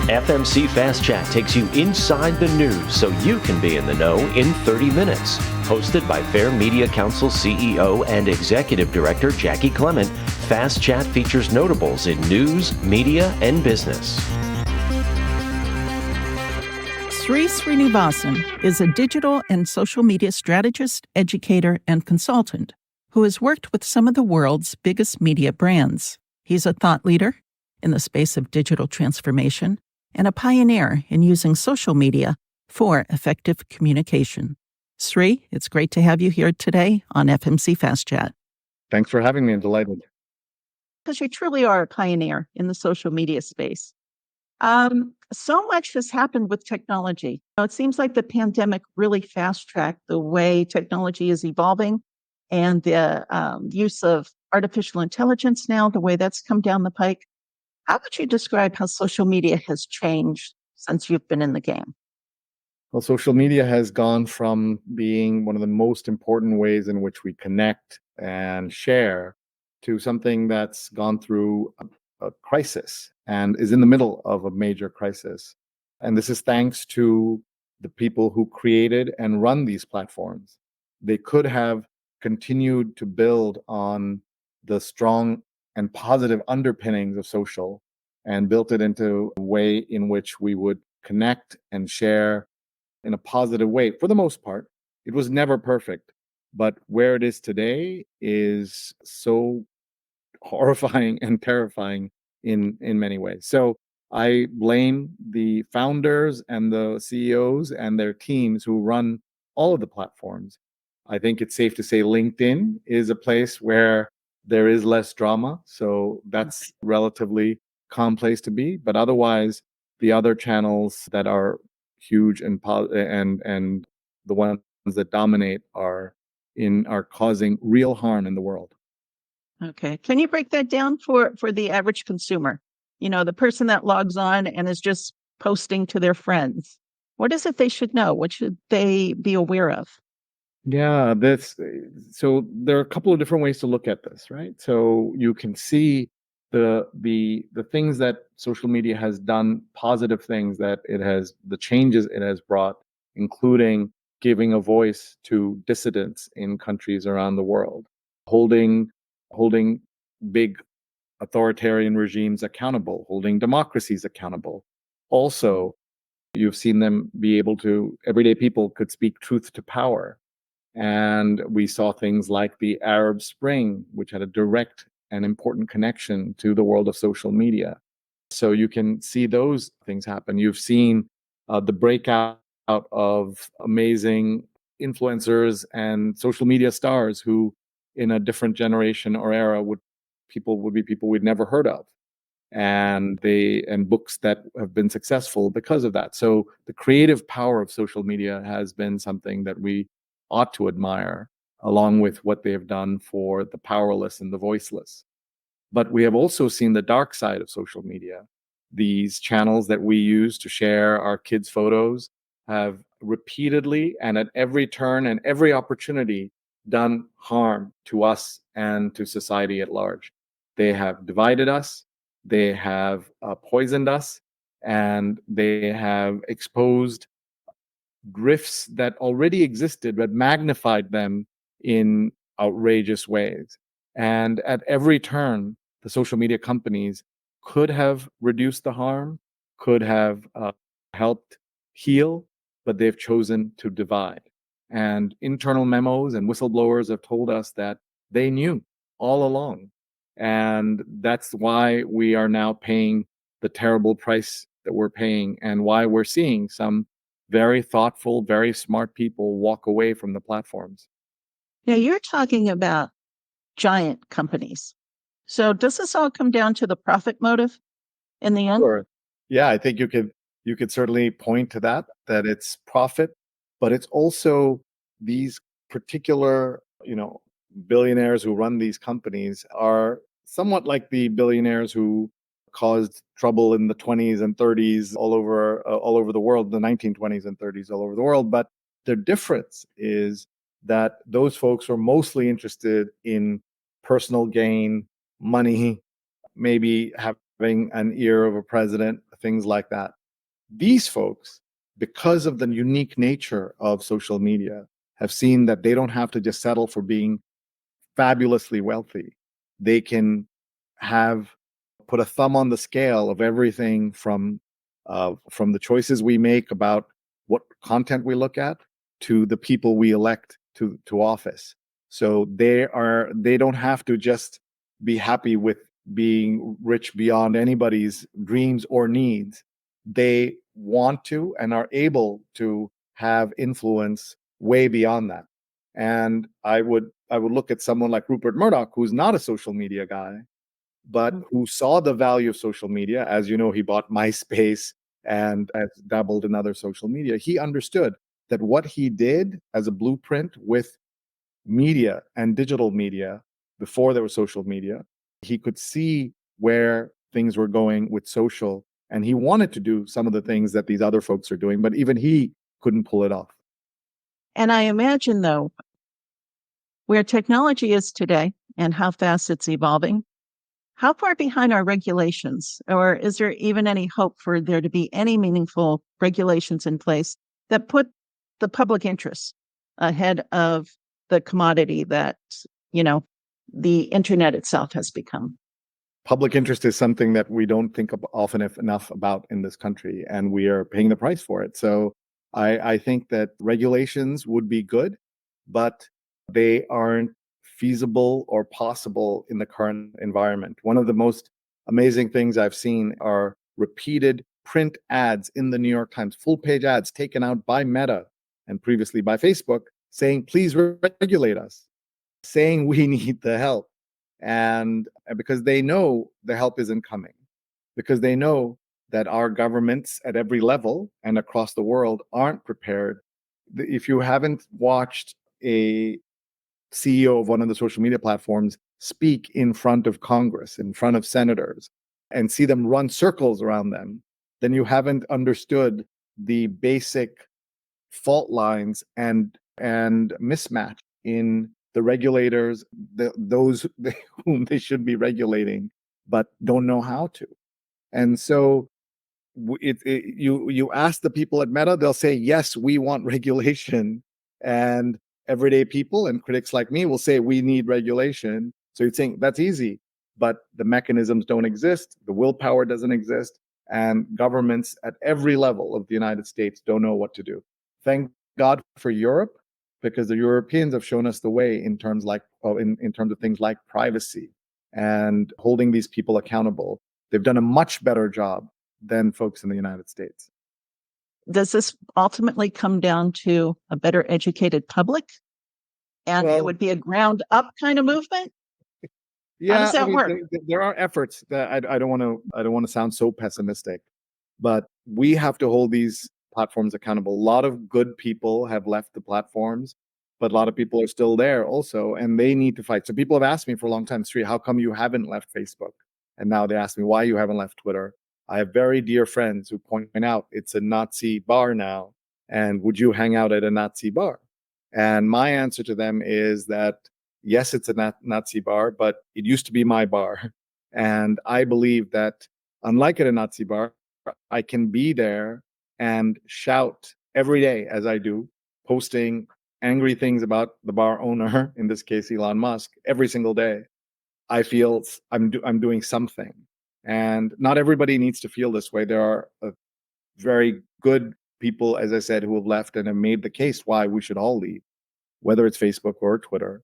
FMC Fast Chat takes you inside the news so you can be in the know in 30 minutes. Hosted by Fair Media Council CEO and Executive Director Jackie Clement, Fast Chat features notables in news, media, and business. Sreenivasan is a digital and social media strategist, educator, and consultant who has worked with some of the world's biggest media brands. He's a thought leader in the space of digital transformation and a pioneer in using social media for effective communication. Sree, it's great to have you here today on FMC Fast Chat. Thanks for having me. I'm delighted. Because you truly are a pioneer in the social media space. So much has happened with technology. It seems like the pandemic really fast-tracked the way technology is evolving and the use of artificial intelligence now, the way that's come down the pike. How would you describe how social media has changed since you've been in the game? Well, social media has gone from being one of the most important ways in which we connect and share to something that's gone through a crisis and is in the middle of a major crisis. And this is thanks to the people who created and run these platforms. They could have continued to build on the strong and positive underpinnings of social and built it into a way in which we would connect and share in a positive way. For the most part, it was never perfect, but where it is today is so horrifying and terrifying in many ways. So I blame the founders and the CEOs and their teams who run all of the platforms. I think it's safe to say LinkedIn is a place where there is less drama. So that's relatively calm place to be. But otherwise, the other channels that are huge and the ones that dominate are causing real harm in the world. Okay. Can you break that down for the average consumer? You know, the person that logs on and is just posting to their friends. What is it they should know? What should they be aware of? Yeah, so there are a couple of different ways to look at this, right? So you can see the things that social media has done, positive things that the changes it has brought, including giving a voice to dissidents in countries around the world, holding big authoritarian regimes accountable, holding democracies accountable. Also, you've seen them be able to, everyday people could speak truth to power. And we saw things like the Arab Spring, which had a direct and important connection to the world of social media. So you can see those things happen. You've seen the breakout of amazing influencers and social media stars who, in a different generation or era, would be people we'd never heard of, and books that have been successful because of that. So the creative power of social media has been something that we ought to admire, along with what they have done for the powerless and the voiceless. But we have also seen the dark side of social media. These channels that we use to share our kids' photos have repeatedly and at every turn and every opportunity done harm to us and to society at large. They have divided us, they have poisoned us, and they have exposed grifts that already existed but magnified them in outrageous ways. And at every turn, the social media companies could have reduced the harm, could have helped heal, but they've chosen to divide. And internal memos and whistleblowers have told us that they knew all along. And that's why we are now paying the terrible price that we're paying, and why we're seeing some very thoughtful, very smart people walk away from the platforms. Now, you're talking about giant companies. So does this all come down to the profit motive in the end? Sure. Yeah, I think you could certainly point to that it's profit, but it's also these particular, billionaires who run these companies are somewhat like the billionaires who caused trouble in the 20s and 30s all over the world, the 1920s and 30s all over the world. But the difference is that those folks are mostly interested in personal gain, money, maybe having an ear of a president, things like that. These folks, because of the unique nature of social media, have seen that they don't have to just settle for being fabulously wealthy. They can have put a thumb on the scale of everything from the choices we make about what content we look at to the people we elect to office. So they don't have to just be happy with being rich beyond anybody's dreams or needs. They want to and are able to have influence way beyond that. And I would look at someone like Rupert Murdoch, who's not a social media guy, but who saw the value of social media. As you know, he bought MySpace and has dabbled in other social media. He understood that what he did as a blueprint with media and digital media before there was social media, he could see where things were going with social, and he wanted to do some of the things that these other folks are doing, but even he couldn't pull it off. And I imagine, though, where technology is today and how fast it's evolving, how far behind are regulations? Or is there even any hope for there to be any meaningful regulations in place that put the public interest ahead of the commodity that, you know, the internet itself has become? Public interest is something that we don't think often enough about in this country, and we are paying the price for it. So I think that regulations would be good, but they aren't feasible or possible in the current environment. One of the most amazing things I've seen are repeated print ads in the New York Times, full page ads taken out by Meta and previously by Facebook, saying, please regulate us, saying we need the help. And because they know the help isn't coming, because they know that our governments at every level and across the world aren't prepared. If you haven't watched a CEO of one of the social media platforms speak in front of Congress, in front of senators, and see them run circles around them, then you haven't understood the basic fault lines and mismatch in the regulators, those whom they should be regulating, but don't know how to. And so you ask the people at Meta, they'll say, yes, we want regulation. And everyday people and critics like me will say, we need regulation. So you'd think that's easy, but the mechanisms don't exist, the willpower doesn't exist, and governments at every level of the United States don't know what to do. Thank God for Europe, because the Europeans have shown us the way in terms in terms of things like privacy and holding these people accountable. They've done a much better job than folks in the United States. Does this ultimately come down to a better educated public? And it would be a ground up kind of movement? How does that work? There are efforts that I don't want to sound so pessimistic, but we have to hold these platforms accountable. A lot of good people have left the platforms, but a lot of people are still there also, and they need to fight. So people have asked me for a long time, Sree, how come you haven't left Facebook? And now they ask me why you haven't left Twitter. I have very dear friends who point out it's a Nazi bar now, and would you hang out at a Nazi bar? And my answer to them is that yes, it's a Nazi bar, but it used to be my bar. And I believe that unlike at a Nazi bar, I can be there and shout every day as I do, posting angry things about the bar owner, in this case, Elon Musk, every single day. I feel I'm doing something. And not everybody needs to feel this way. There are very good people, as I said, who have left and have made the case why we should all leave, whether it's Facebook or Twitter.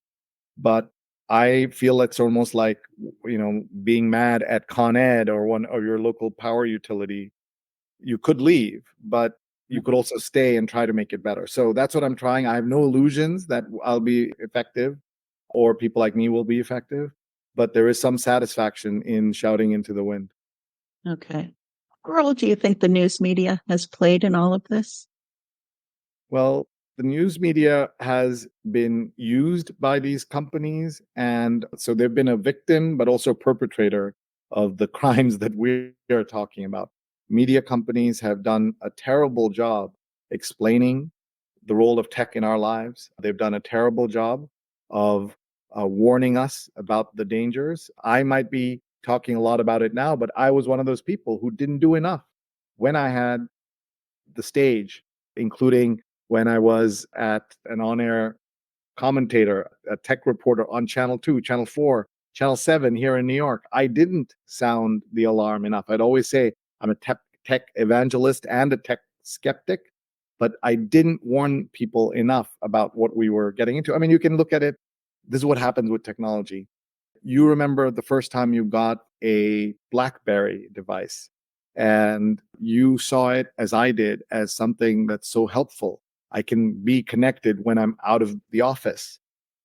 But I feel it's almost like, being mad at Con Ed or one of your local power utility. You could leave, but you could also stay and try to make it better. So that's what I'm trying. I have no illusions that I'll be effective or people like me will be effective, but there is some satisfaction in shouting into the wind. Okay. What role do you think the news media has played in all of this? Well, the news media has been used by these companies, and so they've been a victim, but also perpetrator of the crimes that we are talking about. Media companies have done a terrible job explaining the role of tech in our lives. They've done a terrible job of warning us about the dangers. I might be talking a lot about it now, but I was one of those people who didn't do enough when I had the stage, including when I was at an on-air commentator, a tech reporter on Channel 2, Channel 4, Channel 7 here in New York, I didn't sound the alarm enough. I'd always say I'm a tech evangelist and a tech skeptic, but I didn't warn people enough about what we were getting into. I mean, you can look at it. This is what happens with technology. You remember the first time you got a BlackBerry device and you saw it, as I did, as something that's so helpful. I can be connected when I'm out of the office.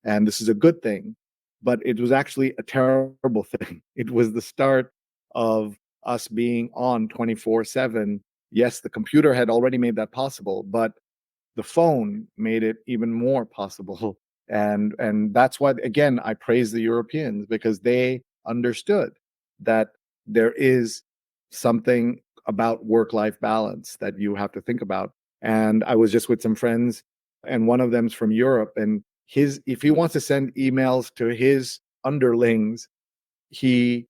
And this is a good thing. But it was actually a terrible thing. It was the start of us being on 24/7. Yes, the computer had already made that possible, but the phone made it even more possible. And that's why, again, I praise the Europeans, because they understood that there is something about work-life balance that you have to think about. And I was just with some friends, and one of them's from Europe, and his if he wants to send emails to his underlings, he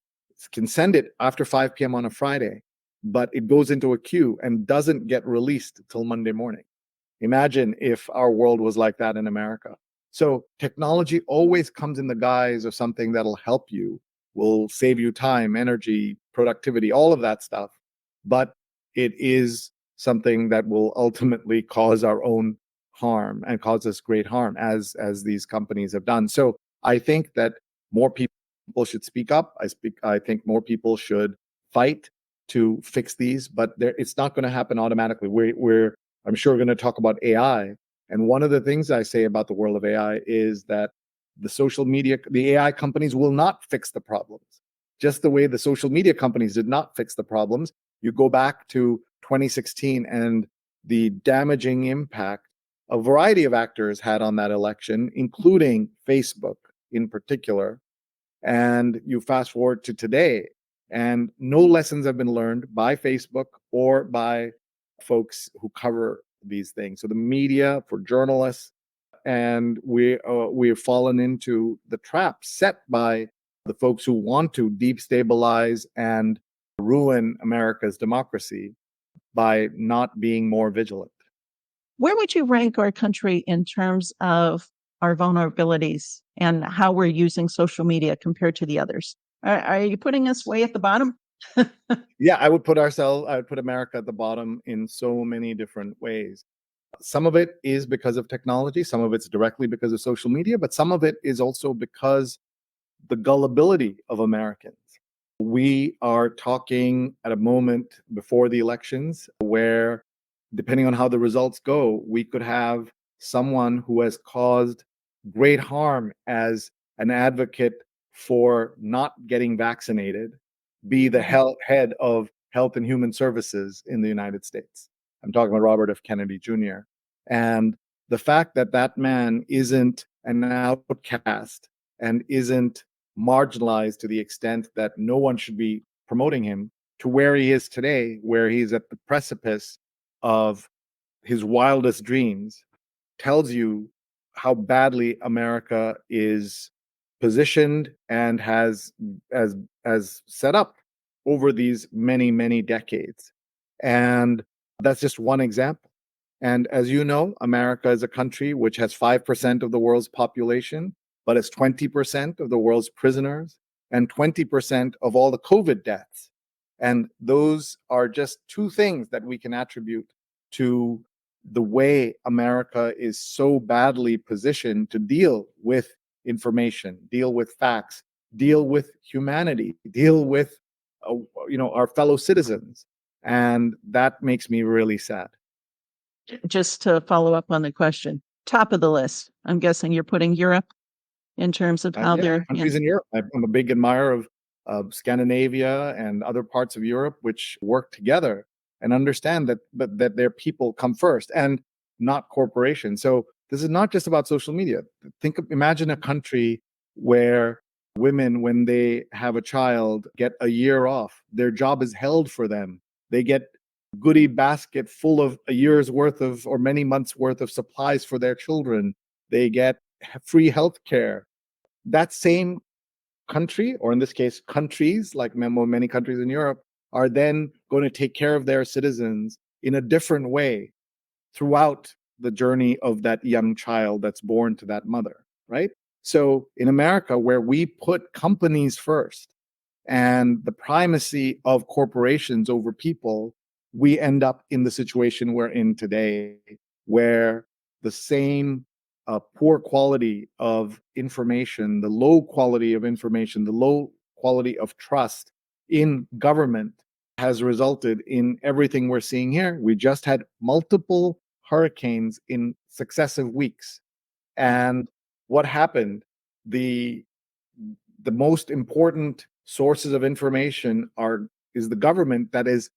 can send it after 5 p.m. on a Friday, but it goes into a queue and doesn't get released till Monday morning. Imagine if our world was like that in America. So technology always comes in the guise of something that'll help you, will save you time, energy, productivity, all of that stuff. But it is something that will ultimately cause our own harm and cause us great harm, as these companies have done. So I think that more people should speak up. I think more people should fight to fix these, but it's not going to happen automatically. I'm sure we're going to talk about AI. And one of the things I say about the world of AI is that the AI companies will not fix the problems. Just the way the social media companies did not fix the problems. You go back to 2016 and the damaging impact a variety of actors had on that election, including Facebook in particular. And you fast forward to today, and no lessons have been learned by Facebook or by folks who cover these things. So the media, for journalists, and we've fallen into the trap set by the folks who want to destabilize and ruin America's democracy by not being more vigilant. Where would you rank our country in terms of our vulnerabilities and how we're using social media compared to the others? Are you putting us way at the bottom? Yeah, I would put America at the bottom in so many different ways. Some of it is because of technology, some of it's directly because of social media, but some of it is also because the gullibility of Americans. We are talking at a moment before the elections where, depending on how the results go, we could have someone who has caused great harm as an advocate for not getting vaccinated be the head of Health and Human Services in the United States. I'm talking about Robert F. Kennedy Jr. And the fact that that man isn't an outcast and isn't marginalized to the extent that no one should be promoting him, to where he is today, where he's at the precipice of his wildest dreams, tells you how badly America is positioned and has set up over these many decades. And that's just one example. And as you know, America is a country which has 5% of the world's population, but it's 20% of the world's prisoners and 20% of all the COVID deaths. And those are just two things that we can attribute to the way America is so badly positioned to deal with information, deal with facts, deal with humanity, deal with our fellow citizens. And that makes me really sad. Just to follow up on the question, top of the list, I'm guessing you're putting Europe in terms of how they're countries in Europe. I'm a big admirer of Scandinavia and other parts of Europe which work together and understand that their people come first and not corporations. So this is not just about social media. Imagine a country where women, when they have a child, get a year off. Their job is held for them. They get goodie basket full of a year's worth of or many months worth of supplies for their children. They get free health care. That same country, or in this case, countries, like many countries in Europe, are then going to take care of their citizens in a different way throughout the journey of that young child that's born to that mother, right? So in America, where we put companies first and the primacy of corporations over people, we end up in the situation we're in today, where the same poor quality of information, the low quality of information, the low quality of trust in government has resulted in everything we're seeing here. We just had multiple hurricanes in successive weeks. And what happened? The the most important sources of information is the government that is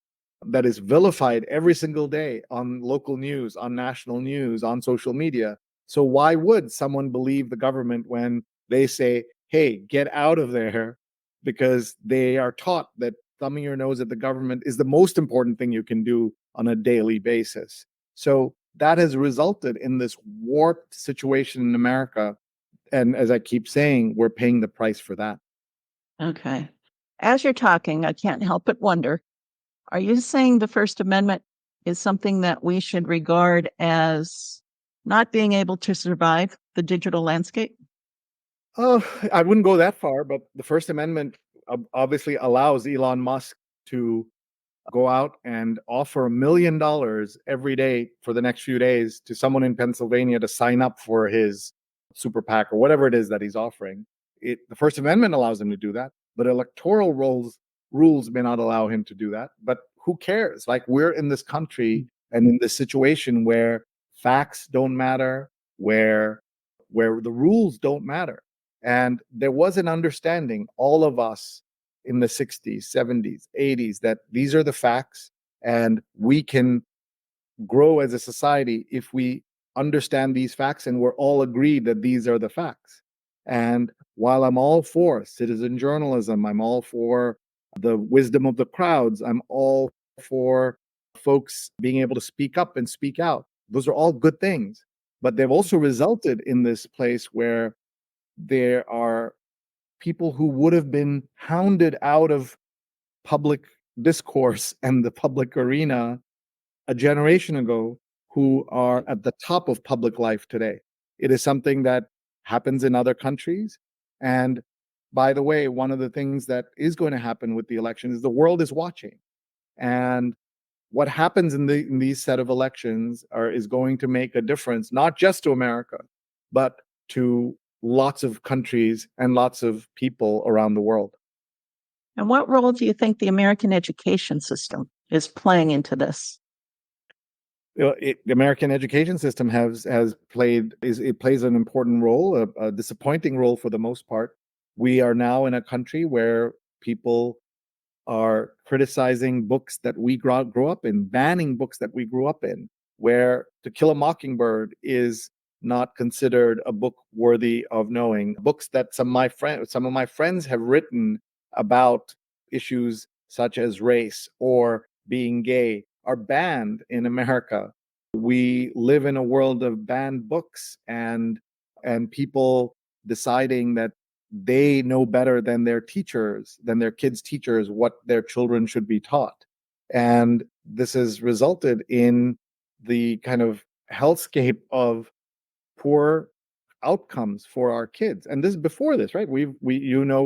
vilified every single day on local news, on national news, on social media. So why would someone believe the government when they say, "Hey, get out of there," because they are taught that thumbing your nose at the government is the most important thing you can do on a daily basis. So that has resulted in this warped situation in America. And as I keep saying, we're paying the price for that. Okay. As you're talking, I can't help but wonder, are you saying the First Amendment is something that we should regard as not being able to survive the digital landscape? Oh, I wouldn't go that far, but the First Amendment obviously allows Elon Musk to go out and offer $1 million every day for the next few days to someone in Pennsylvania to sign up for his super PAC or whatever it is that he's offering. The First Amendment allows him to do that, but electoral rules may not allow him to do that. But who cares? Like, we're in this country and in this situation where facts don't matter, where the rules don't matter. And there was an understanding, all of us in the 60s, 70s, 80s, that these are the facts and we can grow as a society if we understand these facts and we're all agreed that these are the facts. And while I'm all for citizen journalism, I'm all for the wisdom of the crowds, I'm all for folks being able to speak up and speak out. Those are all good things. But they've also resulted in this place where there are people who would have been hounded out of public discourse and the public arena a generation ago who are at the top of public life today. It is something that happens in other countries. And by the way, one of the things that is going to happen with the election is the world is watching. And what happens in these set of elections is going to make a difference, not just to America, but to lots of countries and lots of people around the world. And what role do you think the American education system is playing into this? The American education system it plays an important role, a disappointing role for the most part. We are now in a country where people are criticizing books that we grew up in, banning books that we grew up in, where To Kill a Mockingbird is not considered a book worthy of knowing. Books that some of my friends have written about issues such as race or being gay are banned in America. We live in a world of banned books and people deciding that they know better than their teachers, than their kids' teachers, what their children should be taught. And this has resulted in the kind of hellscape of poor outcomes for our kids. And this is before this, right?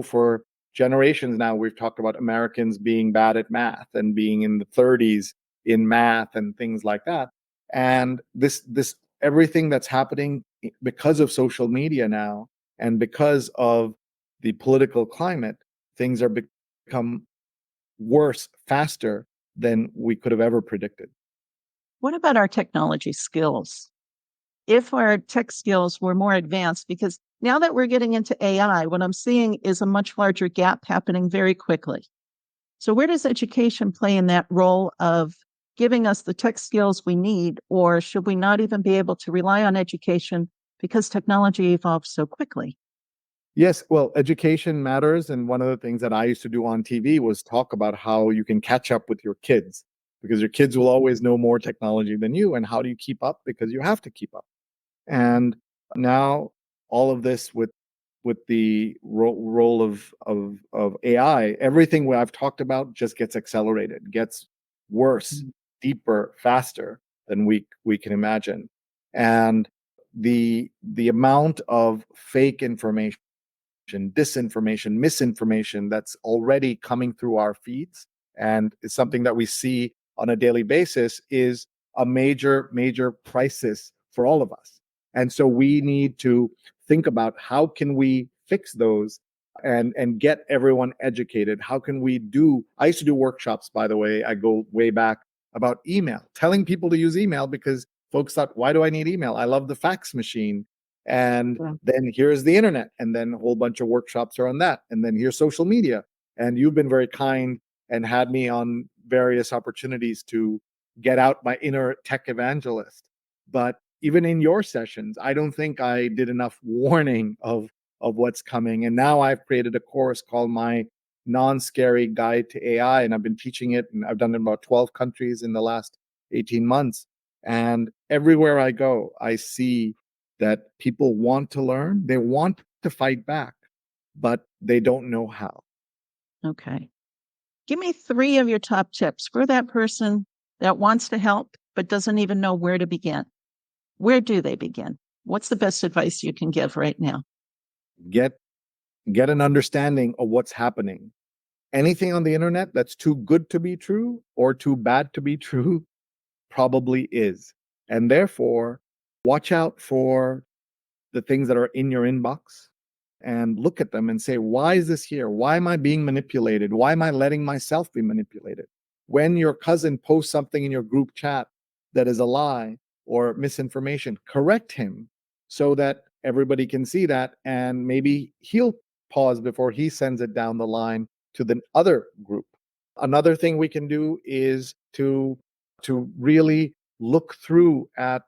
For generations now, we've talked about Americans being bad at math and being in the 30s in math and things like that. And this everything that's happening because of social media now and because of the political climate, things are become worse faster than we could have ever predicted. What about our technology skills? If our tech skills were more advanced, because now that we're getting into AI, what I'm seeing is a much larger gap happening very quickly. So, where does education play in that role of giving us the tech skills we need, or should we not even be able to rely on education because technology evolves so quickly? Yes, well, education matters. And one of the things that I used to do on TV was talk about how you can catch up with your kids because your kids will always know more technology than you. And how do you keep up? Because you have to keep up. And now all of this with with the role of AI, everything I've talked about just gets accelerated, gets worse, deeper, faster than we can imagine. And the amount of fake information, disinformation, misinformation that's already coming through our feeds and is something that we see on a daily basis is a major crisis for all of us. And so we need to think about how can we fix those and get everyone educated. How can we do I used to do workshops, by the way, I go way back, about email, telling people to use email because folks thought, why do I need email? I love the fax machine. And Yeah. then here's the internet, and then a whole bunch of workshops are on that, and then here's social media. And you've been very kind and had me on various opportunities to get out my inner tech evangelist. But even in your sessions, I don't think I did enough warning of what's coming. And now I've created a course called my non-scary guide to AI, and I've been teaching it, and I've done it in about 12 countries in the last 18 months. And everywhere I go, I see that people want to learn, they want to fight back, but they don't know how. Okay. Give me 3 of your top tips for that person that wants to help but doesn't even know where to begin. Where do they begin? What's the best advice you can give right now? Get an understanding of what's happening. Anything on the internet that's too good to be true or too bad to be true probably is. And therefore, watch out for the things that are in your inbox and look at them and say, why is this here? Why am I being manipulated? Why am I letting myself be manipulated? When your cousin posts something in your group chat that is a lie or misinformation, correct him so that everybody can see that, and maybe he'll pause before he sends it down the line to the other group. Another thing we can do is to really look through at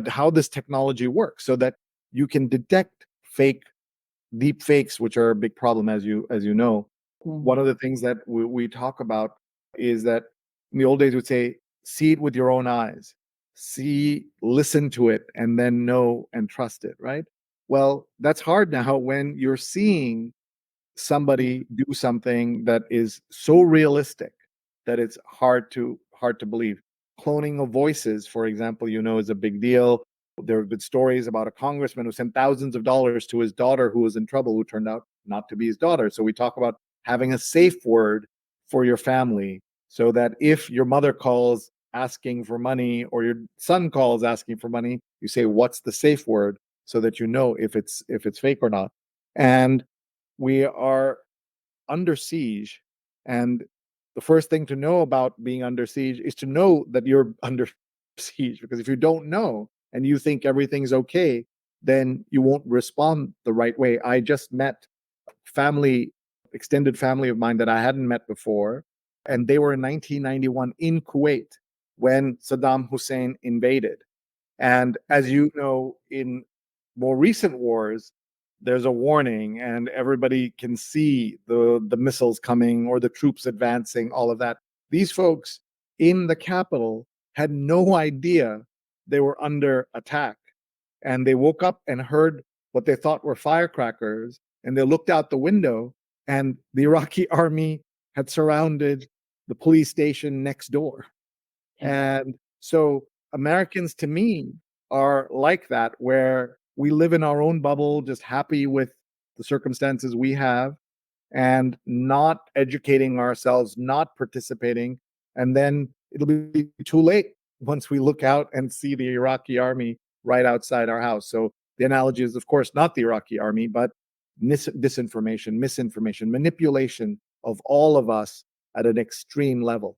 how this technology works, so that you can detect deep fakes, which are a big problem, as you know. One of the things that we talk about is that in the old days we'd say, see it with your own eyes, listen to it, and then know and trust it, right? Well, that's hard now when you're seeing somebody do something that is so realistic that it's hard to believe. Cloning of voices, for example, is a big deal. There have been stories about a congressman who sent thousands of dollars to his daughter who was in trouble, who turned out not to be his daughter. So we talk about having a safe word for your family, so that if your mother calls asking for money or your son calls asking for money, you say, what's the safe word, so that you know if it's fake or not. And we are under siege. And the first thing to know about being under siege is to know that you're under siege. Because if you don't know and you think everything's okay, then you won't respond the right way. I just met family, extended family of mine that I hadn't met before. And they were in 1991 in Kuwait when Saddam Hussein invaded. And as you know, in more recent wars, there's a warning and everybody can see the missiles coming or the troops advancing, all of that. These folks in the capital had no idea they were under attack. And they woke up and heard what they thought were firecrackers, and they looked out the window, and the Iraqi army had surrounded the police station next door. And so Americans, to me, are like that, where we live in our own bubble, just happy with the circumstances we have, and not educating ourselves, not participating. And then it'll be too late once we look out and see the Iraqi army right outside our house. So the analogy is, of course, not the Iraqi army, but disinformation, misinformation, manipulation of all of us at an extreme level.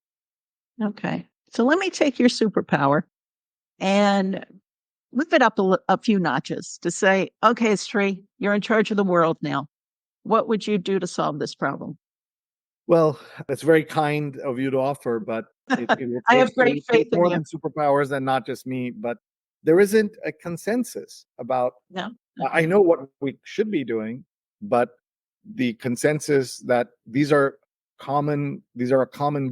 Okay. So let me take your superpower and move it up a few notches to say, okay, Sree, you're in charge of the world now. What would you do to solve this problem? Well, that's very kind of you to offer, but it will I have it great will faith take in more you. than superpowers, and not just me. But there isn't a consensus about. No. I know what we should be doing, but the consensus that these are a common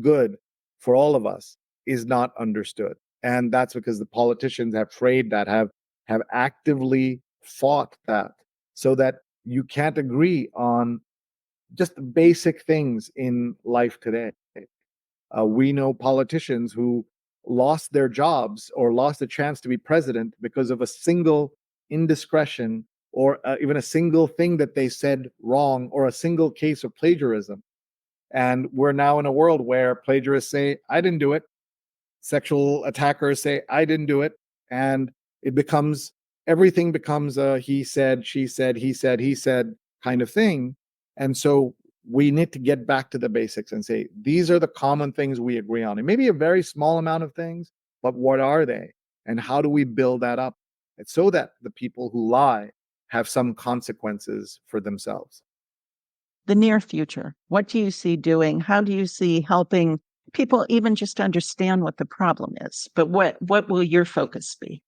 good for all of us is not understood. And that's because the politicians have frayed that, have actively fought that so that you can't agree on just the basic things in life today. We know politicians who lost their jobs or lost a chance to be president because of a single indiscretion or even a single thing that they said wrong or a single case of plagiarism. And we're now in a world where plagiarists say, I didn't do it. Sexual attackers say, I didn't do it. And it becomes, everything becomes a he said, she said, he said kind of thing. And so we need to get back to the basics and say, these are the common things we agree on. It may be a very small amount of things, but what are they? And how do we build that up? It's so that the people who lie have some consequences for themselves. The near future, what do you see doing? How do you see helping people even just understand what the problem is? But what will your focus be?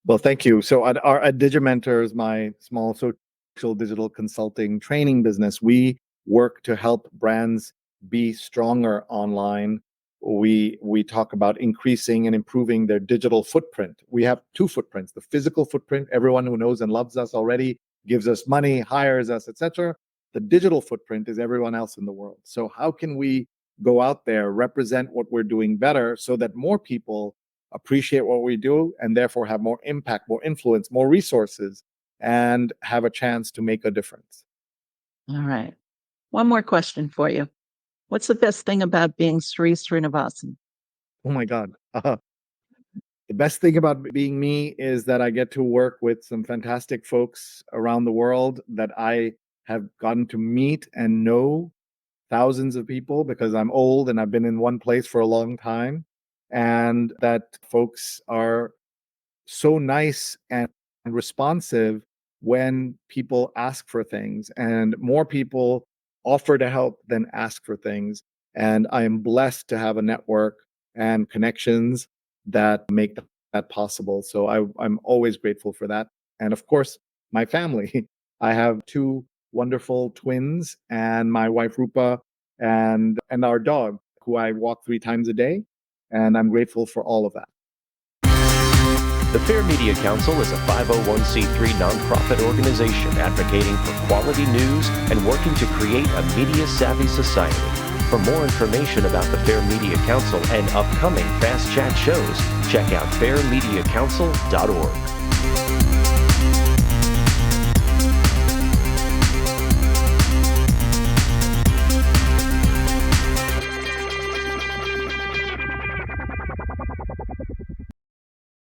Well, thank you. So at Digimentors, my small social digital consulting training business, we work to help brands be stronger online. We talk about increasing and improving their digital footprint. We have two footprints: the physical footprint, everyone who knows and loves us already, gives us money, hires us, etc. The digital footprint is everyone else in the world. So how can we go out there, represent what we're doing better so that more people appreciate what we do and therefore have more impact, more influence, more resources, and have a chance to make a difference? All right. One more question for you. What's the best thing about being Sreenivasan? Oh my God. The best thing about being me is that I get to work with some fantastic folks around the world that I have gotten to meet and know, thousands of people, because I'm old and I've been in one place for a long time. And that folks are so nice and responsive when people ask for things, and more people offer to help than ask for things. And I am blessed to have a network and connections that make that possible. So I'm always grateful for that. And of course, my family. I have two wonderful twins and my wife Rupa and our dog, who I walk 3 times a day. And I'm grateful for all of that. The Fair Media Council is a 501c3 nonprofit organization advocating for quality news and working to create a media-savvy society. For more information about the Fair Media Council and upcoming Fast Chat shows, check out fairmediacouncil.org.